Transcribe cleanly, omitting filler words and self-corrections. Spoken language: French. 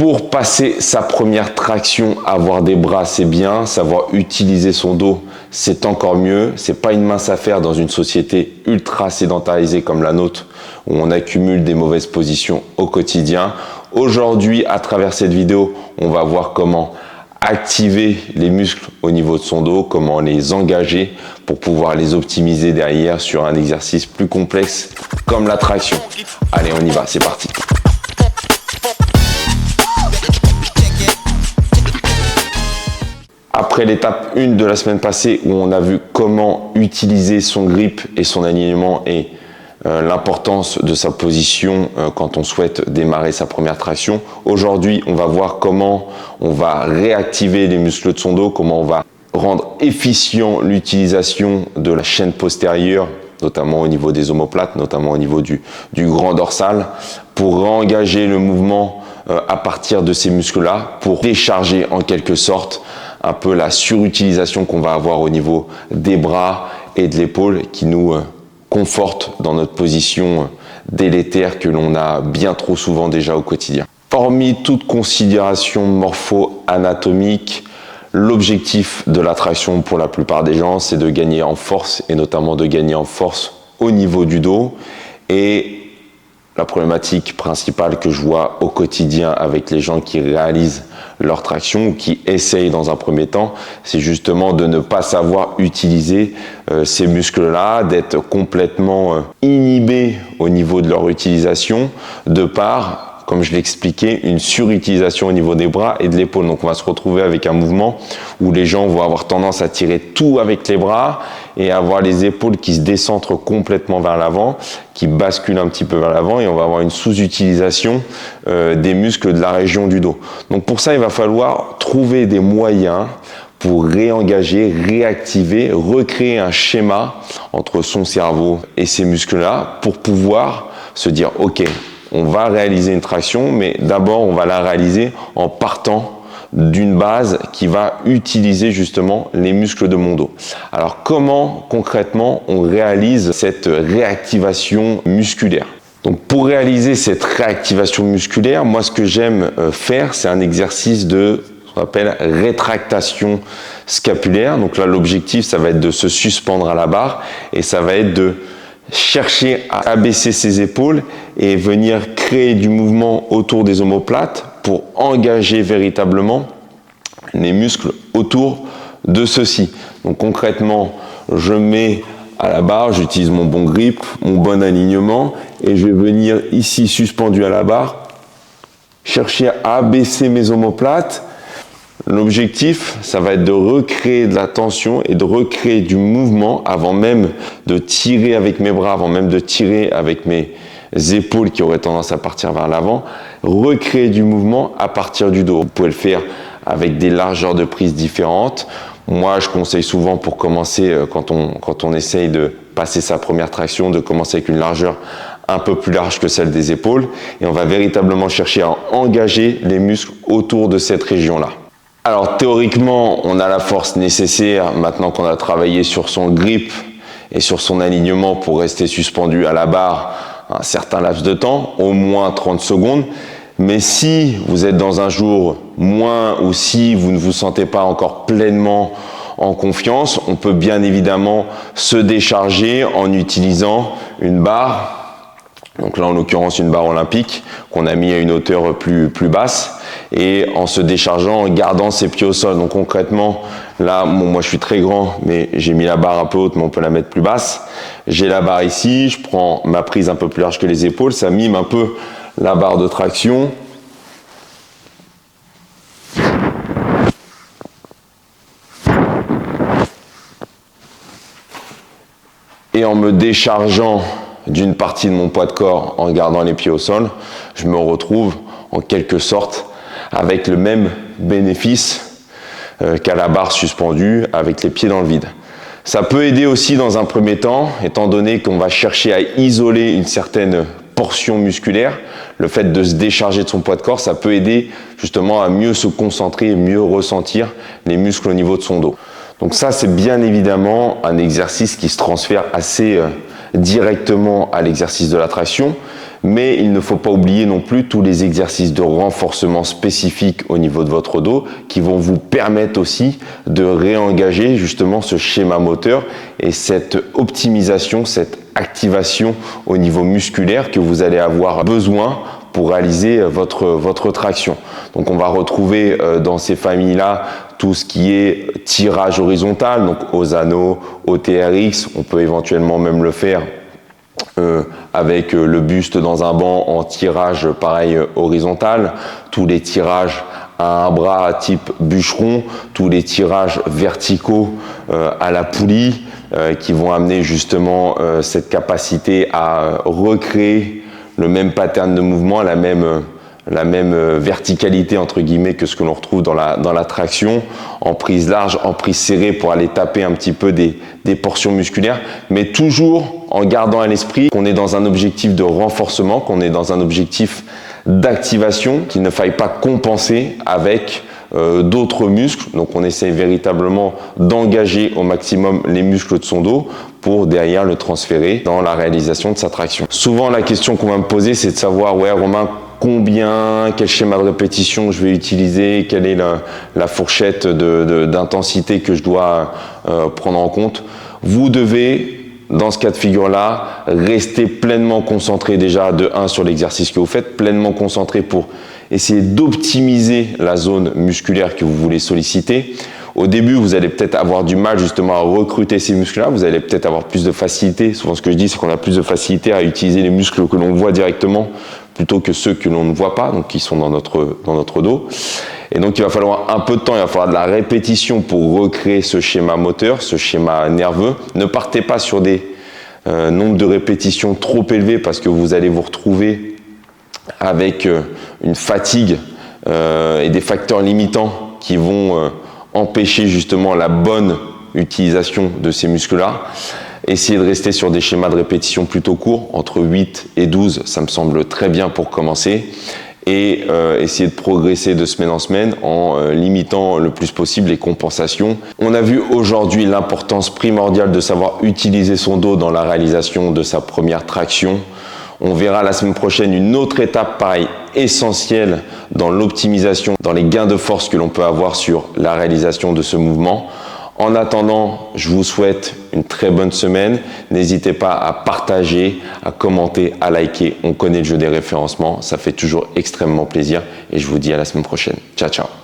Pour passer sa première traction, avoir des bras, c'est bien. Savoir utiliser son dos, c'est encore mieux. C'est pas une mince affaire dans une société ultra sédentarisée comme la nôtre, où on accumule des mauvaises positions au quotidien. Aujourd'hui, à travers cette vidéo, on va voir comment activer les muscles au niveau de son dos, comment les engager pour pouvoir les optimiser derrière sur un exercice plus complexe comme la traction. Allez, on y va, c'est parti. Après l'étape 1 de la semaine passée où on a vu comment utiliser son grip et son alignement et l'importance de sa position quand on souhaite démarrer sa première traction. Aujourd'hui, on va voir comment on va réactiver les muscles de son dos, comment on va rendre efficient l'utilisation de la chaîne postérieure, notamment au niveau des omoplates, notamment au niveau du grand dorsal, pour réengager le mouvement à partir de ces muscles-là, pour décharger en quelque sorte un peu la surutilisation qu'on va avoir au niveau des bras et de l'épaule qui nous conforte dans notre position délétère que l'on a bien trop souvent déjà au quotidien. Hormis toute considération morpho-anatomique, l'objectif de la traction pour la plupart des gens, c'est de gagner en force et notamment de gagner en force au niveau du dos. Et la problématique principale que je vois au quotidien avec les gens qui réalisent leur traction ou qui essayent dans un premier temps, c'est justement de ne pas savoir utiliser ces muscles-là, d'être complètement inhibés au niveau de leur utilisation, de par, comme je l'expliquais, une surutilisation au niveau des bras et de l'épaule. Donc on va se retrouver avec un mouvement où les gens vont avoir tendance à tirer tout avec les bras et avoir les épaules qui se décentrent complètement vers l'avant, qui basculent un petit peu vers l'avant, et on va avoir une sous-utilisation des muscles de la région du dos. Donc pour ça, il va falloir trouver des moyens pour réengager, réactiver, recréer un schéma entre son cerveau et ces muscles-là pour pouvoir se dire « Ok, on va réaliser une traction, mais d'abord on va la réaliser en partant d'une base qui va utiliser justement les muscles de mon dos. » Alors comment concrètement on réalise cette réactivation musculaire? Donc pour réaliser cette réactivation musculaire, moi ce que j'aime faire, c'est un exercice de ce qu'on appelle rétractation scapulaire. Donc là l'objectif, ça va être de se suspendre à la barre et ça va être de chercher à abaisser ses épaules et venir créer du mouvement autour des omoplates pour engager véritablement les muscles autour de ceux-ci. Donc concrètement, je mets à la barre, j'utilise mon bon grip, mon bon alignement et je vais venir ici suspendu à la barre, chercher à abaisser mes omoplates. L'objectif, ça va être de recréer de la tension et de recréer du mouvement avant même de tirer avec mes bras, avant même de tirer avec mes épaules qui auraient tendance à partir vers l'avant, recréer du mouvement à partir du dos. Vous pouvez le faire avec des largeurs de prise différentes. Moi, je conseille souvent pour commencer, quand on essaye de passer sa première traction, de commencer avec une largeur un peu plus large que celle des épaules. Et on va véritablement chercher à engager les muscles autour de cette région-là. Alors théoriquement, on a la force nécessaire maintenant qu'on a travaillé sur son grip et sur son alignement pour rester suspendu à la barre un certain laps de temps, au moins 30 secondes. Mais si vous êtes dans un jour moins ou si vous ne vous sentez pas encore pleinement en confiance, on peut bien évidemment se décharger en utilisant une barre. Donc là, en l'occurrence, une barre olympique qu'on a mis à une hauteur plus basse et en se déchargeant, en gardant ses pieds au sol. Donc concrètement, là, bon, moi je suis très grand, mais j'ai mis la barre un peu haute, mais on peut la mettre plus basse. J'ai la barre ici, je prends ma prise un peu plus large que les épaules, ça mime un peu la barre de traction. Et en me déchargeant d'une partie de mon poids de corps en gardant les pieds au sol, je me retrouve en quelque sorte avec le même bénéfice qu'à la barre suspendue avec les pieds dans le vide. Ça peut aider aussi dans un premier temps, étant donné qu'on va chercher à isoler une certaine portion musculaire. Le fait de se décharger de son poids de corps, ça peut aider justement à mieux se concentrer et mieux ressentir les muscles au niveau de son dos. Donc ça, c'est bien évidemment un exercice qui se transfère assez directement à l'exercice de la traction, Mais il ne faut pas oublier non plus tous les exercices de renforcement spécifiques au niveau de votre dos qui vont vous permettre aussi de réengager justement ce schéma moteur et cette optimisation, cette activation au niveau musculaire que vous allez avoir besoin pour réaliser votre traction. Donc on va retrouver dans ces familles-là tout ce qui est tirage horizontal, donc Osano, OTRX, on peut éventuellement même le faire avec le buste dans un banc en tirage pareil horizontal, tous les tirages à un bras type bûcheron, tous les tirages verticaux à la poulie qui vont amener justement cette capacité à recréer le même pattern de mouvement, la même verticalité entre guillemets que ce que l'on retrouve dans la traction, en prise large, en prise serrée pour aller taper un petit peu des portions musculaires, mais toujours en gardant à l'esprit qu'on est dans un objectif de renforcement, qu'on est dans un objectif d'activation, qu'il ne faille pas compenser avec d'autres muscles. Donc on essaie véritablement d'engager au maximum les muscles de son dos pour derrière le transférer dans la réalisation de sa traction. Souvent la question qu'on va me poser, c'est de savoir, ouais Romain, quel schéma de répétition je vais utiliser, quelle est la fourchette d'intensité que je dois prendre en compte. Vous devez, dans ce cas de figure-là, rester pleinement concentré déjà de 1 sur l'exercice que vous faites, pleinement concentré pour essayer d'optimiser la zone musculaire que vous voulez solliciter. Au début, vous allez peut-être avoir du mal justement à recruter ces muscles-là, vous allez peut-être avoir plus de facilité. Souvent ce que je dis, c'est qu'on a plus de facilité à utiliser les muscles que l'on voit directement plutôt que ceux que l'on ne voit pas, donc qui sont dans notre dos. Et donc il va falloir un peu de temps, il va falloir de la répétition pour recréer ce schéma moteur, ce schéma nerveux. Ne partez pas sur des nombres de répétitions trop élevés parce que vous allez vous retrouver avec une fatigue et des facteurs limitants qui vont empêcher justement la bonne utilisation de ces muscles-là. Essayez de rester sur des schémas de répétition plutôt courts, entre 8 et 12, ça me semble très bien pour commencer. Et essayer de progresser de semaine en semaine en limitant le plus possible les compensations. On a vu aujourd'hui l'importance primordiale de savoir utiliser son dos dans la réalisation de sa première traction. On verra la semaine prochaine une autre étape pareil essentielle dans l'optimisation, dans les gains de force que l'on peut avoir sur la réalisation de ce mouvement. En attendant, je vous souhaite une très bonne semaine. N'hésitez pas à partager, à commenter, à liker. On connaît le jeu des référencements, ça fait toujours extrêmement plaisir et je vous dis à la semaine prochaine. Ciao, ciao.